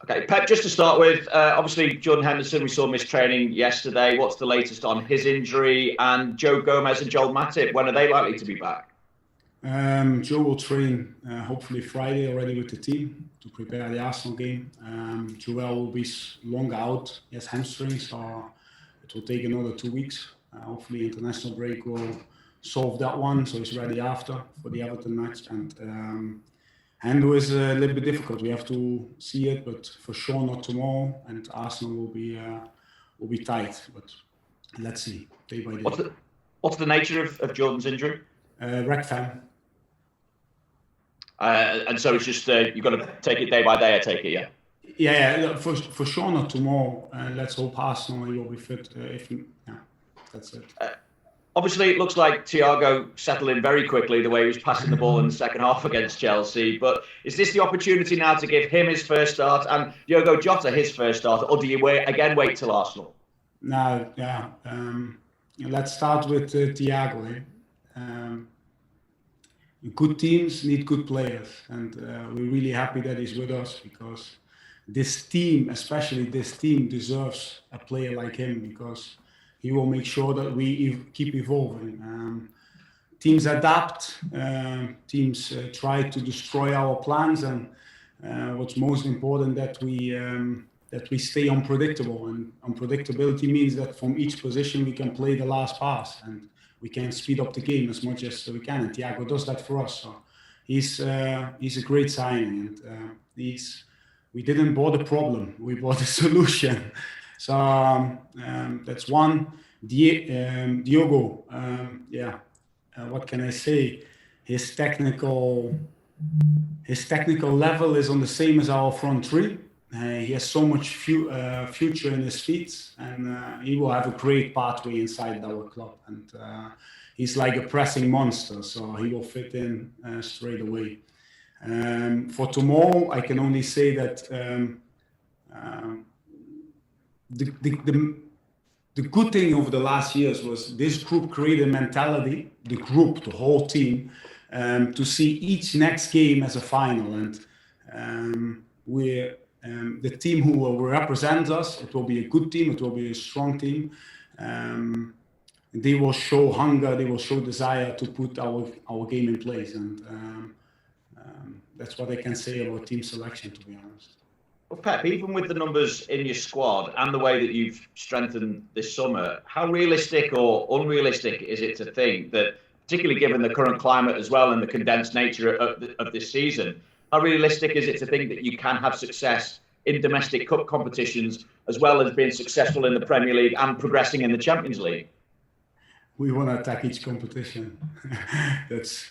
Okay, Pep, just to start with, obviously Jordan Henderson, we saw missed training yesterday. What's the latest on his injury? And Joe Gomez and Joel Matip, when are they likely to be back? Joe will train hopefully Friday already with the team to prepare the Arsenal game. Joel will be long out. He has hamstrings, so it will take another 2 weeks. Hopefully international break will solve that one, so he's ready after for the Everton match. And Hendo is a little bit difficult. We have to see it, but for sure not tomorrow. And Arsenal will be tight, but let's see day by day. What's the nature of Jordan's injury? Rec fam. And so it's just you've got to take it day by day. I take it, yeah. Yeah, for sure not tomorrow. Let's hope Arsenal will be fit. That's it. Obviously, it looks like Thiago settled in very quickly the way he was passing the ball in the second half against Chelsea. But is this the opportunity now to give him his first start and Diogo Jota his first start, or do you wait till Arsenal? No, yeah. Let's start with Thiago. Good teams need good players, and we're really happy that he's with us because this team, especially this team, deserves a player like him because he will make sure that we keep evolving. Teams adapt, teams try to destroy our plans, and what's most important that we stay unpredictable. And unpredictability means that from each position we can play the last pass and we can speed up the game as much as we can. And Thiago does that for us. So he's a great signing, and we didn't bought a problem, we bought a solution. So that's one. Diogo, what can I say? His technical level is on the same as our front three. He has so much future in his feet, and he will have a great pathway inside our club. And he's like a pressing monster, so he will fit in straight away. For tomorrow, I can only say that the good thing over the last years was this group created a mentality, the whole team, to see each next game as a final. And we're the team who will represent us. It will be a good team. It will be a strong team. They will show hunger. They will show desire to put our game in place. And that's what I can say about team selection, to be honest. Well, Pep, even with the numbers in your squad and the way that you've strengthened this summer, how realistic or unrealistic is it to think that, particularly given the current climate as well and the condensed nature of this season, how realistic is it to think that you can have success in domestic cup competitions as well as being successful in the Premier League and progressing in the Champions League? We want to attack each competition. But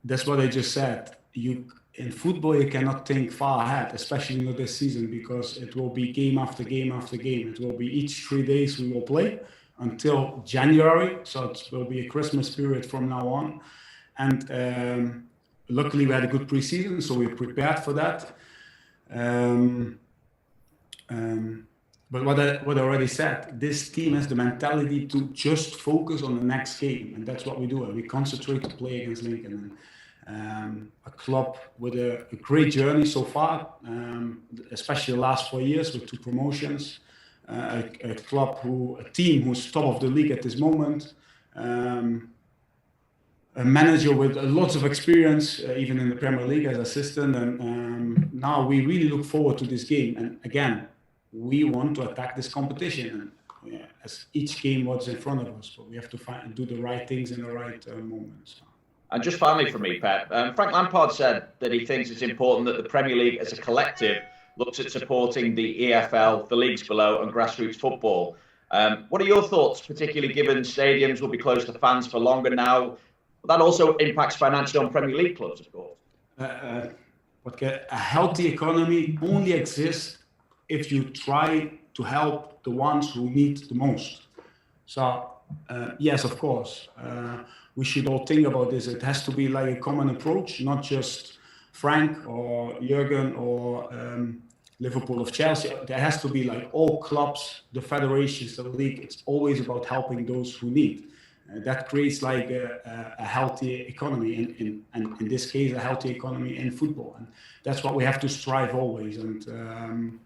that's what I just said. In football, you cannot think far ahead, especially not this season, because it will be game after game after game. It will be each 3 days we will play until January. So it will be a Christmas period from now on. And luckily, we had a good preseason, so we're prepared for that. But what I already said, this team has the mentality to just focus on the next game, and that's what we do. We concentrate to play against Lincoln. A club with a great journey so far, especially the last 4 years with 2 promotions. A team who's top of the league at this moment. A manager with lots of experience, even in the Premier League as assistant. And now we really look forward to this game. And again, we want to attack this competition. And as each game what's in front of us, but we have to do the right things in the right moments. And just finally for me, Pep, Frank Lampard said that he thinks it's important that the Premier League as a collective looks at supporting the EFL, the leagues below, and grassroots football. What are your thoughts, particularly given stadiums will be closed to fans for longer now? That also impacts financially on Premier League clubs, of course. A healthy economy only exists if you try to help the ones who need the most. So, yes, of course. We should all think about this. It has to be like a common approach, not just Frank or Jurgen or Liverpool of Chelsea. There has to be like all clubs, the federations, the league. It's always about helping those who need. That creates like a healthy economy, and in this case, a healthy economy in football. And that's what we have to strive always. And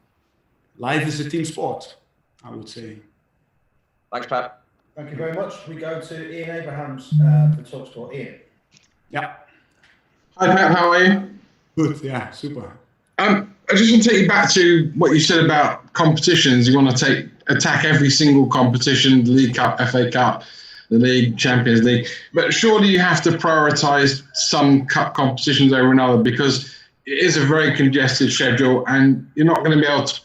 life is a team sport, I would say. Thanks, Pat. Thank you very much. We go to Ian Abrahams for TalkSport. Ian. Yeah. Hi Pep, how are you? Good, yeah, super. I just want to take you back to what you said about competitions. You want to attack every single competition, the League Cup, FA Cup, the League, Champions League. But surely you have to prioritise some cup competitions over another, because it is a very congested schedule and you're not going to be able to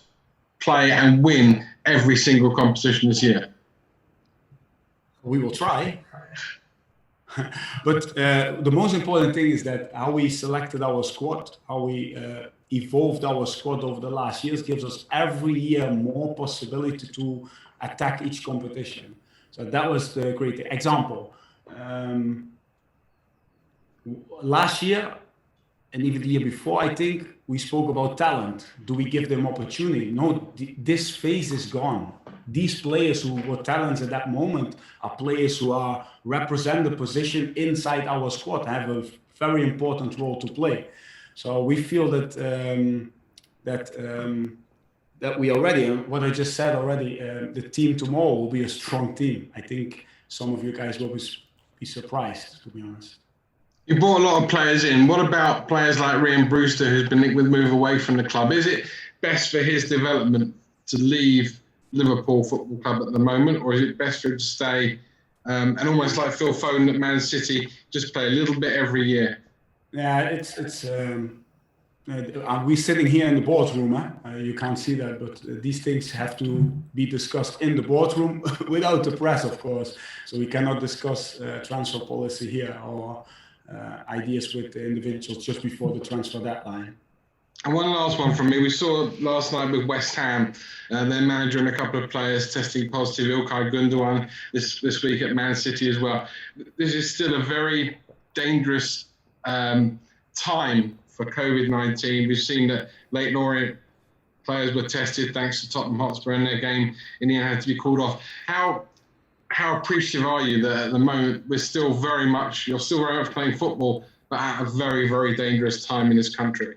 play and win every single competition this year. We will try. But the most important thing is that how we selected our squad, how we evolved our squad over the last years, gives us every year more possibility to attack each competition. So that was the great example. Last year, and even the year before, I think, we spoke about talent. Do we give them opportunity? No, this phase is gone. These players who were talents at that moment are players who are represent the position inside our squad, have a very important role to play. So we feel that that we already, what I just said already, the team tomorrow will be a strong team. I think some of you guys will be surprised, to be honest. You brought a lot of players in. What about players like Ryan Brewster, who's been linked with move away from the club? Is it best for his development to leave Liverpool Football Club at the moment, or is it best for him to stay and almost like Phil Foden at Man City, just play a little bit every year? Yeah, we're sitting here in the boardroom. You can't see that, but these things have to be discussed in the boardroom without the press, of course. So we cannot discuss transfer policy here or ideas with the individuals just before the transfer deadline. And one last one from me. We saw last night with West Ham, their manager and a couple of players testing positive, İlkay Gündoğan, this week at Man City as well. This is still a very dangerous time for COVID-19. We've seen that Leyton Orient players were tested thanks to Tottenham Hotspur, and their game in the end had to be called off. How appreciative are you that at the moment you're still very much playing football, but at a very, very dangerous time in this country?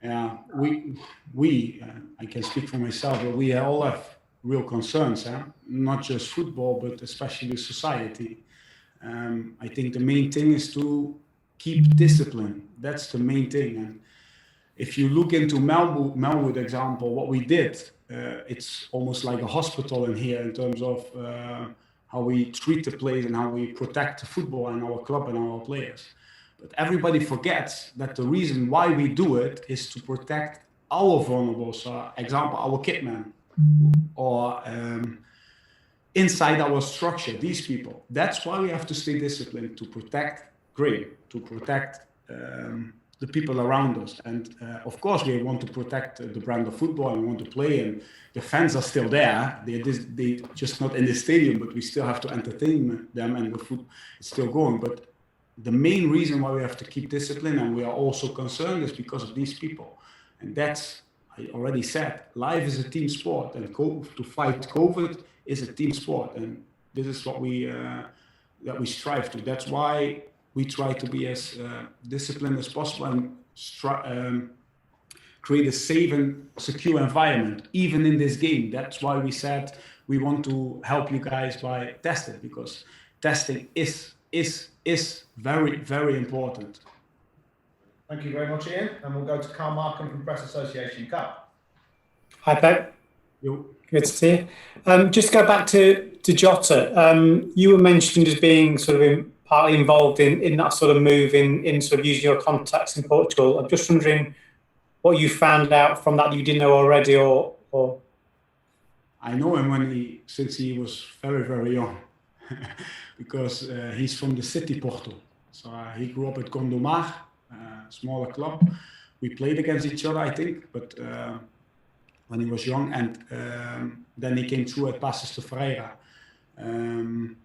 Yeah, I can speak for myself, but we all have real concerns, not just football, but especially society. I think the main thing is to keep discipline. That's the main thing. And if you look into Melwood example, what we did, it's almost like a hospital in here in terms of how we treat the players and how we protect the football and our club and our players. But everybody forgets that the reason why we do it is to protect our vulnerables. Example, our kitman, or inside our structure, these people. That's why we have to stay disciplined, to protect Graham, to protect the people around us. And of course, we want to protect the brand of football and we want to play, and the fans are still there. They just not in the stadium, but we still have to entertain them, and the food is still going. But the main reason why we have to keep discipline and we are also concerned is because of these people. And that's, I already said, life is a team sport, and to fight COVID is a team sport. And this is what we strive to. That's why we try to be as disciplined as possible and create a safe and secure environment, even in this game. That's why we said we want to help you guys by testing, because testing is very, very important. Thank you very much, Ian. And we'll go to Carl Markham from Press Association. Carl. Hi, Pep. Good to see you. Just go back to Jota. You were mentioned as being sort of partly involved in that sort of move in sort of using your contacts in Portugal. I'm just wondering what you found out from that you didn't know already, or I know him since he was very, very young, because he's from the city Porto. So he grew up at Gondomar, a smaller club. We played against each other, I think, but when he was young, and then he came through at Passos de Ferreira. In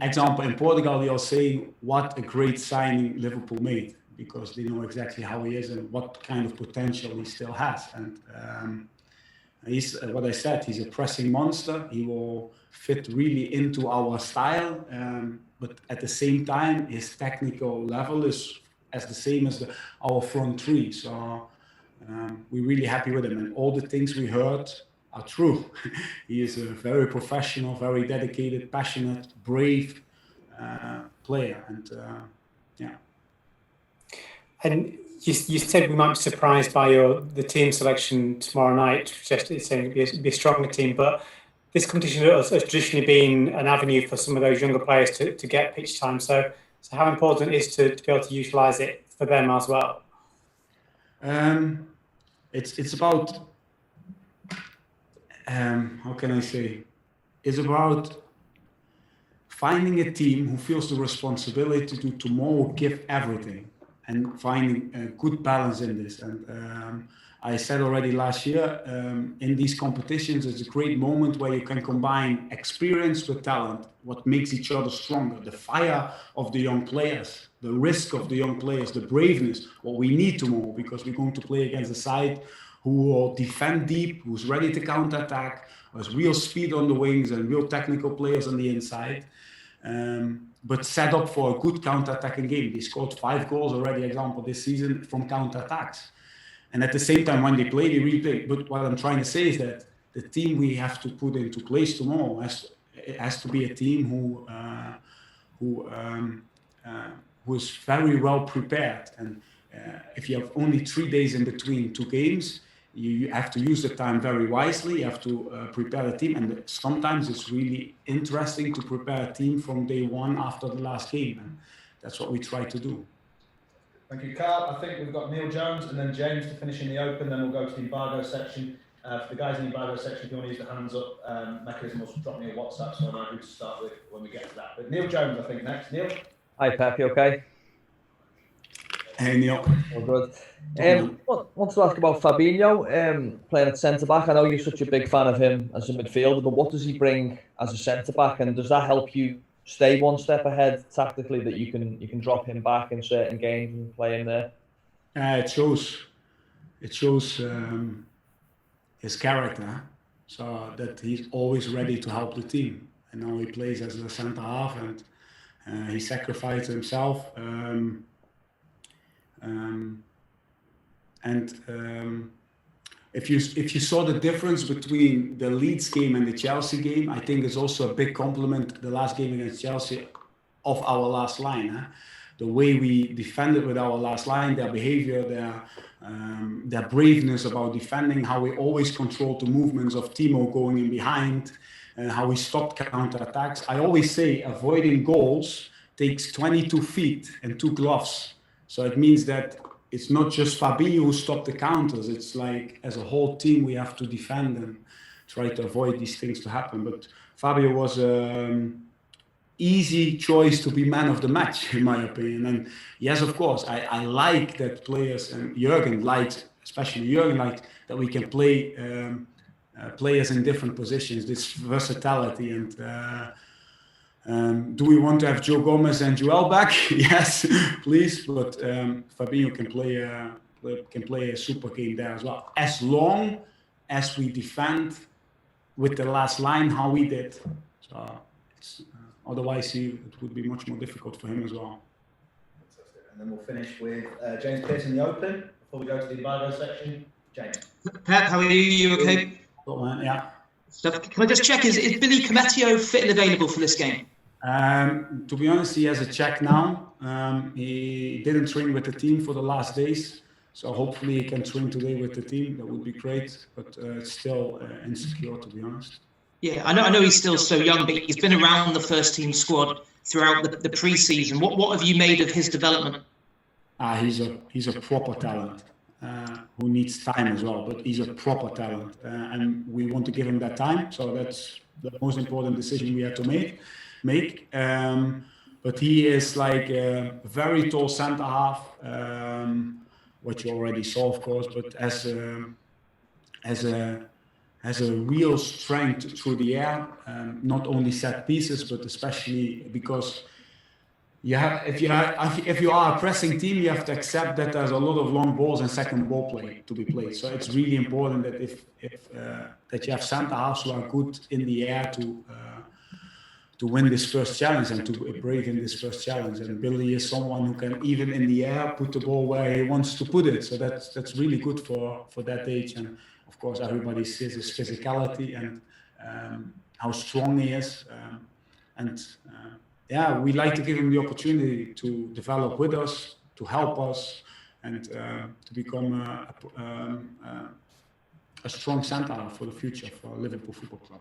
example, in Portugal, they are saying what a great signing Liverpool made, because they know exactly how he is and what kind of potential he still has. And He's what I said. He's a pressing monster. He will fit really into our style, but at the same time, his technical level is as the same as our front three. So we're really happy with him, and all the things we heard are true. He is a very professional, very dedicated, passionate, brave player, and yeah. And you said we might be surprised by the team selection tomorrow night, suggested it's saying it'd be a stronger team, but this competition has traditionally been an avenue for some of those younger players to get pitch time. So how important it is to be able to utilise it for them as well? It's about how can I say? It's about finding a team who feels the responsibility to tomorrow give everything, and finding a good balance in this. And I said already last year, in these competitions, it's a great moment where you can combine experience with talent, what makes each other stronger, the fire of the young players, the risk of the young players, the braveness, what we need tomorrow, because we're going to play against a side who will defend deep, who's ready to counter-attack, has real speed on the wings and real technical players on the inside. But set up for a good counter-attacking game. They scored 5 goals already, example, this season from counter-attacks. And at the same time, when they play, they really play. But what I'm trying to say is that the team we have to put into place tomorrow has to be a team who is very well prepared. And if you have only 3 days in between 2 games, you have to use the time very wisely. You have to prepare a team, and sometimes it's really interesting to prepare a team from day one after the last game, and that's what we try to do. Thank you, Carl. I think we've got Neil Jones and then James to finish in the open, then we'll go to the embargo section. For the guys in the embargo section, if you want to use the hands up mechanism, also drop me a WhatsApp so I know who to start with when we get to that. But Neil Jones, I think, next. Neil? Hi, Pep, you okay? Hey, Neil. All good. Want to ask about Fabinho playing at centre-back. I know you're such a big fan of him as a midfielder, but what does he bring as a centre-back, and does that help you stay one step ahead tactically, that you can drop him back in certain games and play him there? It shows his character, so that he's always ready to help the team. And now he plays as a centre half, and he sacrificed himself. If you saw the difference between the Leeds game and the Chelsea game, I think it's also a big compliment, the last game against Chelsea, of our last line. The way we defended with our last line, their behavior, their braveness about defending, how we always controlled the movements of Timo going in behind, and how we stopped counter-attacks. I always say avoiding goals takes 22 feet and 2 gloves. So it means that it's not just Fabinho who stopped the counters. It's like, as a whole team, we have to defend and try to avoid these things to happen. But Fabio was an easy choice to be man of the match, in my opinion. And yes, of course, I like that players, and Jurgen liked, especially Jurgen liked, that we can play players in different positions, this versatility. And do we want to have Joe Gomez and Joel back? Yes, please. But Fabinho can play a super game there as well, as long as we defend with the last line how we did. So otherwise, it would be much more difficult for him as well. And then we'll finish with James Pearce in the open before we go to the embargo section. James. Pep, how are you? You okay? Yeah. So can I just check, is Billy Cometio fit and available for this game? To be honest, he has a check now. He didn't train with the team for the last days, so hopefully he can train today with the team. That would be great, but it's still insecure, to be honest. Yeah, I know he's still so young, but he's been around the first team squad throughout the pre-season. What have you made of his development? He's a proper talent who needs time as well, but he's a proper talent, and we want to give him that time. So that's the most important decision we had to make. But he is like a very tall centre half, what you already saw, of course, but has a real strength through the air, not only set pieces, but especially because if you are a pressing team, you have to accept that there's a lot of long balls and second ball play to be played. So it's really important that that you have centre halves who are good in the air to win this first challenge and to be brave in this first challenge. And Billy is someone who can, even in the air, put the ball where he wants to put it. So that's really good for that age. And of course, everybody sees his physicality and how strong he is. Yeah, we like to give him the opportunity to develop with us, to help us, and to become a strong centre for the future for Liverpool Football Club.